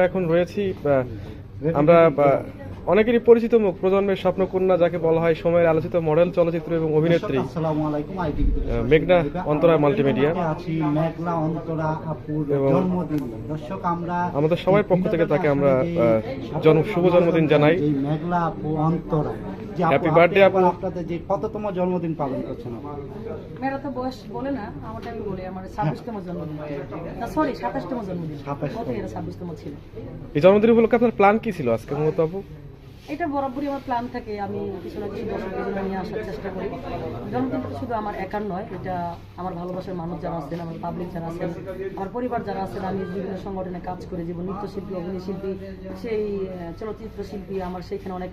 এখন রয়েছি আমরা অনেকেরই পরিচিত মুখ, প্রজন্মের স্বপ্নকন্যা যাকে বলা হয়, সময়ের আলোচিত মডেল, চলচ্চিত্র এবং অভিনেত্রী আসসালামু আলাইকুম। মেঘনা অন্তরা মাল্টিমিডিয়া আছি মেঘনা অন্তরা আপুর জন্মদিন। দর্শক, আমরা আমাদের সবার পক্ষ থেকে তাকে আমরা শুভ জন্মদিন জানাই। এই মেঘনা আপু অন্তরা, যে হ্যাপি বার্থডে আপু। আপনাদের যে কততম জন্মদিন পালন করছেন? মেয়েরা তো বয়স বলে না, আমারটা আমি বলি, আমার 26তম জন্মদিন, না সরি 27তম জন্মদিন। 27তম। কত এরা 26তম ছিল। এই জন্মদিন উপলক্ষে আপনার প্ল্যান কি ছিল আজকে মূলত আপু? এটা বরাবরই আমার প্ল্যান থাকে, আমি কিছু না কিছু দর্শকদের জন্য নিয়ে আসার চেষ্টা করি। জন্মদিনটা শুধু আমার একার নয়, এটা আমার ভালোবাসার মানুষ যারা আছেন, আমার পাবলিক যারা আছেন, আমার পরিবার যারা আছেন, আমি বিভিন্ন সংগঠনে কাজ করি, যেমন নৃত্যশিল্পী, অভিনয় শিল্পী, সেই চলচ্চিত্র শিল্পী, আমার সেইখানে অনেক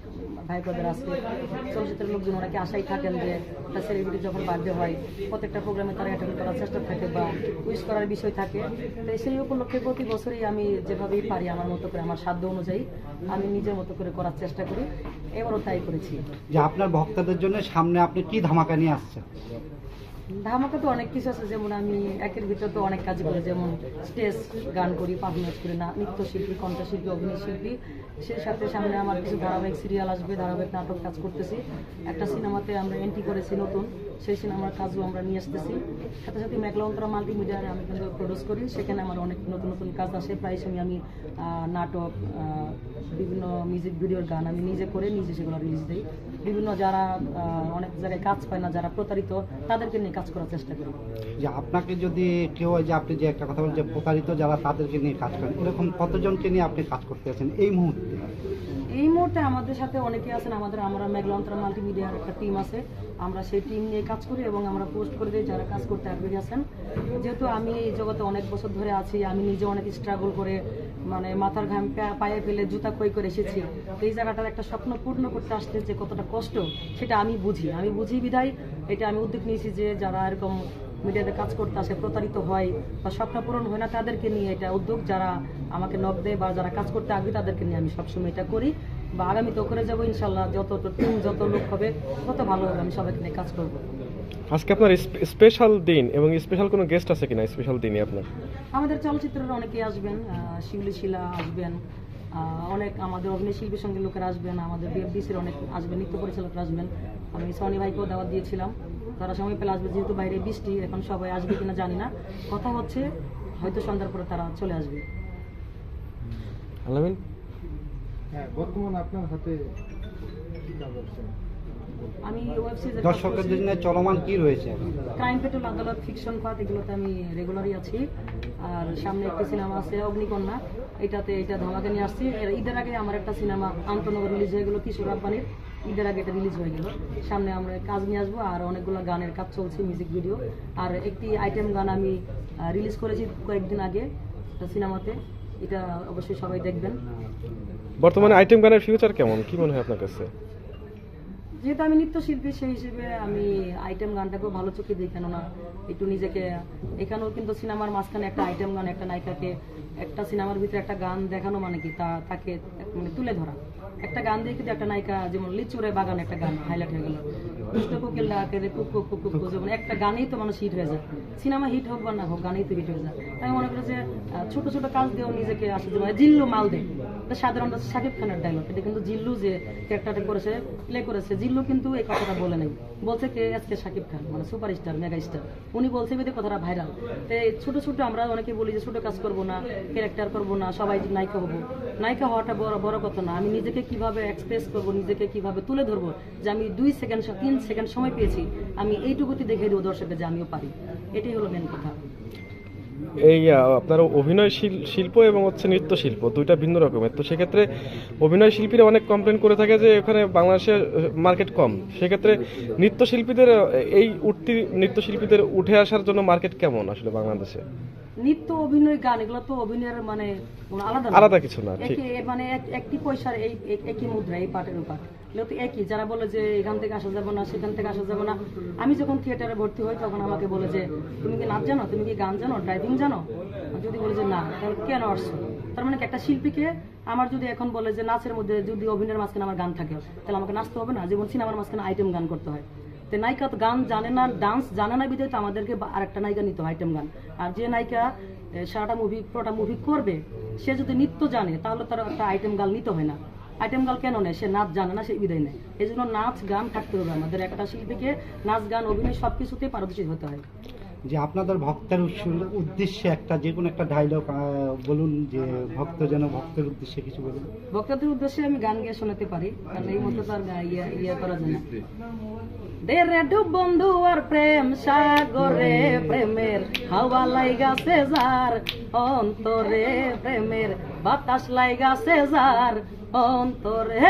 ভাই ব্রাদার আছে, চলচ্চিত্রের লোকজন অনেকে আশাই থাকেন যে একটা সেলিব্রিটি যখন বার্থডে হয় প্রত্যেকটা প্রোগ্রামে তারা অ্যাটেন্ড করার চেষ্টা থাকে বা উইশ করার বিষয় থাকে। তো সেই উপলক্ষে প্রতি বছরই আমি যেভাবেই পারি আমার মতো করে, আমার সাধ্য অনুযায়ী আমি নিজের মতো করে করার চেষ্টা করি। এবারও তাই করেছি। যে আপনার ভক্তদের জন্য সামনে আপনি কি ধামাকা নিয়ে আসছেন? ধামাকা তো অনেক কিছু আছে, যেমন আমি একের ভিতরে তো অনেক কাজ করি, যেমন স্টেজ গান করি, পারফরমেন্স করি, না নৃত্যশিল্পী, কণ্ঠশিল্পী, অভিনয় শিল্পী। সেই সাথে সামনে আমার কিছু ধারাবাহিক সিরিয়াল আসবে, ধারাবাহিক নাটক কাজ করতেছি। একটা সিনেমাতে আমরা এন্ট্রি করেছি নতুন, সেই সিনেমার কাজও আমরা নিয়ে আসতেছি। সাথে সাথে মেঘলা অন্তরা মাল্টিমিডিয়ারে আমি কিন্তু প্রডিউস করি, সেখানে আমার অনেক নতুন নতুন কাজ আসে। প্রায় সময় আমি নাটক, বিভিন্ন মিউজিক ভিডিওর গান আমি নিজে করে নিজে সেগুলো রিলিজ দিই। বিভিন্ন যারা অনেক জায়গায় কাজ পায় না, যারা প্রতারিত, তাদেরকে নিয়ে কাজ করার চেষ্টা করি। যে আপনাকে যদি কেউ, যে আপনি যে একটা কথা বলেন যে প্রতারিত যারা, তাদেরকে নিয়ে কাজ করেন, এরকম কতজনকে নিয়ে আপনি কাজ করতে আছেন এই মুহূর্তে? এই মুহূর্তে আমাদের সাথে অনেকে আছেন, আমরা মেঘলা অন্তরা মাল্টিমিডিয়ার একটা টিম আছে, আমরা সেই টিম নিয়ে কাজ করি এবং আমরা পোস্ট করে দিই যারা কাজ করতে আগ্রহী আছেন। যেহেতু আমি এই জগতে অনেক বছর ধরে আছি, আমি নিজে অনেক স্ট্রাগল করে, মানে মাথার ঘাম পায়ে ফেলে জুতা ক্ষয় করে এসেছি। এই জায়গাটার একটা স্বপ্ন পূর্ণ করতে আসতে যে কতটা কষ্ট, সেটা আমি বুঝি বিধায় এটা আমি উদ্যোগ নিয়েছি যে যারা এরকম মিডিয়াতে কাজ করতে আসে, প্রতারিত হয় বা স্বপ্ন পূরণ হয় না, তাদেরকে নিয়ে এটা উদ্যোগ। যারা আমাকে নক দেয় বা যারা কাজ করতে আগ্রহী, তাদেরকে নিয়ে আমি সবসময় এটা করি বা আগামীতেও করে যাবো ইনশাল্লাহ। যত লোক হবে তত ভালো হবে, আমি সবাইকে নিয়ে কাজ করবো। আজকে আপনার স্পেশাল দিন এবং স্পেশাল কোনো গেস্ট আছে কিনা স্পেশাল দিনে আপনার? আমাদের চলচ্চিত্রের অনেকেই আসবেন, শিউলি শিলা আসবেন, অনেক আমাদের অভিনয় শিল্পীর সঙ্গে লোকেরা আসবেন, আমাদের বিএফডিসির অনেক আসবেন, নৃত্য পরিচালকরা আসবেন। আমি সনি ভাইকেও দাওয়াত দিয়েছিলাম, তারা সময় পেলে আসবে। যেহেতু বাইরে বৃষ্টি, এখন সবাই আসবে কিনা জানি না, কথা হচ্ছে হয়তো সন্ধ্যার পরে তারা চলে আসবে। আলামিন, হ্যাঁ, বর্তমানে আপনার হাতে আমি ওয়েব সিরিজ দর্শকদের জন্য চলমান কি রয়েছে? ক্রাইম পেট্রোল, আদালত, ফিকশন ফাঁদ, এগুলোতে আমি রেগুলারই আছি। আর সামনে একটি সিনেমা আছে অগ্নিকন্যা, এটা ধামাকে নিয়ে আসছি। ঈদের আগে আমার একটা সিনেমা আন্তনগর রিলিজ হয়ে গেলো, কিশোর রাব্বানির, ঈদের আগে এটা রিলিজ হয়ে গেল। সামনে আমরা কাজ নিয়ে আসবো, আর অনেকগুলো গানের কাজ চলছে, মিউজিক ভিডিও। আর একটি আইটেম গান আমি রিলিজ করেছি কয়েকদিন আগে একটা সিনেমাতে, এটা অবশ্যই সবাই দেখবেন। বর্তমানে আইটেম গানের ফিউচার কেমন, কি মনে হয় আপনার কাছে? যেহেতু আমি নৃত্যশিল্পী, সেই হিসেবে আমি আইটেম গানটাকেও ভালো চোখে দিই, কেননা একটু নিজেকে, এখানেও কিন্তু সিনেমার মাঝখানে একটা আইটেম গান, একটা নায়িকাকে একটা সিনেমার ভিতরে একটা গান দেখানো মানে কি তাকে মানে তুলে ধরা। একটা গান দিয়ে কিন্তু একটা নায়িকা, যেমন লিচুরে বাগান একটা গান হাইলাইট হয়ে গেল, কৃষ্ণ কোকিল ডাকে রে কুক কুক কুক কুক, যেমন একটা গানেই তো মানুষ হিট হয়ে যায়। সিনেমা হিট হোক বা না হোক, গানেই তো হিট হয়ে যায়। তাই মনে করি যে ছোট ছোট কাজ দিয়েও নিজেকে আসলে, মানে জিল্লু মাল দেয়, এটা সাধারণত শাকিব খানের ডায়লগ। এটা কিন্তু জিল্লু যে ক্যারেক্টারটা করেছে, প্লে করেছে, জিল্লু কিন্তু এই কথাটা বলে নাই, বলছে কে আজকে শাকিব খান, মানে সুপারস্টার, মেগা স্টার, উনি বলছে বেদে কথাটা ভাইরাল। তো ছোট ছোট আমরা অনেকে বলি যে ছোট কাজ করবো না, ক্যারেক্টার করবো না, সবাই নায়িকা হবো। নায়িকা হওয়াটা বড় কথা না, আমি নিজেকে কিভাবে এক্সপ্রেস করবো, নিজেকে কিভাবে তুলে ধরবো, যে আমি 2 সেকেন্ড 3 সেকেন্ড সময় পেয়েছি, আমি এইটুকুতে দেখে দেবো দর্শককে যে আমিও পারি। এটাই হলো মেন কথা। এই আপনার অভিনয় শিল্প এবং নৃত্য শিল্প দুইটা ভিন্ন রকমের, তো সেক্ষেত্রে অভিনয় শিল্পীরা অনেক কমপ্লেন করে থাকে যে এখানে বাংলাদেশের মার্কেট কম। সেক্ষেত্রে নৃত্যশিল্পীদের উঠে আসার জন্য মার্কেট কেমন আসলে বাংলাদেশে? নৃত্য, অভিনয়, গান, এগুলো তো অভিনয়ের মানে আলাদা কিছু না, ঠিক মানে একটি পয়সার একই মুদ্রা, এই পাটের উপর এগুলো তো একই। যারা বলে যে এখান থেকে আসা যাবে না, সেখান থেকে আসা যাবে না, আমি যখন থিয়েটারে ভর্তি হই তখন আমাকে বলে যে তুমি কি নাচ জানো, তুমি কি গান জানো, ড্রাইভিং জানো? যদি বলে যে না, তাহলে কেন আসছো? তার মানে একটা শিল্পীকে আমার যদি এখন বলে যে নাচের মধ্যে যদি অভিনয়ের মাঝখানে আমার গান থাকে, তাহলে আমাকে নাচতে হবে না, যেমন সিনেমার মাঝখানে আইটেম গান করতে হয়। তো তো নায়িকা তো গান জানে না, ডান্স জানে না, বিধায় তো আমাদেরকে আরেকটা নায়িকা নিতে হয় আইটেম গান। আর যে নায়িকা সারাটা মুভি পুরোটা মুভি করবে, সে যদি নৃত্য জানে তাহলে তার একটা আইটেম গান নিতে হয় না। আইটেম গান কেন নেয়? সে নাচ জানে না, সেই বিদায় নেয়। এই জন্য নাচ গান থাকতে হবে আমাদের। একটা শিল্পীকে নাচ গান অভিনয় সব কিছুতেই পারদর্শী হতে হয়। যে আপনাদের ভক্তের উদ্দেশ্যে একটা যে কোনো একটা ডায়লগ বলুন, যে ভক্ত যেন ভক্তের উদ্দেশ্যে কিছু বলুন। ভক্তদের উদ্দেশ্যে আমি গান গিয়ে শোনাতে পারি, কারণ এই মতো তার ইয়ে করা যায় না। দেরে ডুব বন্ধু আর প্রেম সাগরে, প্রেমের হাওয়া লাইগাছে যার অন্তরে, প্রেমের বাতাস লাইগাছে যার অন্তরে।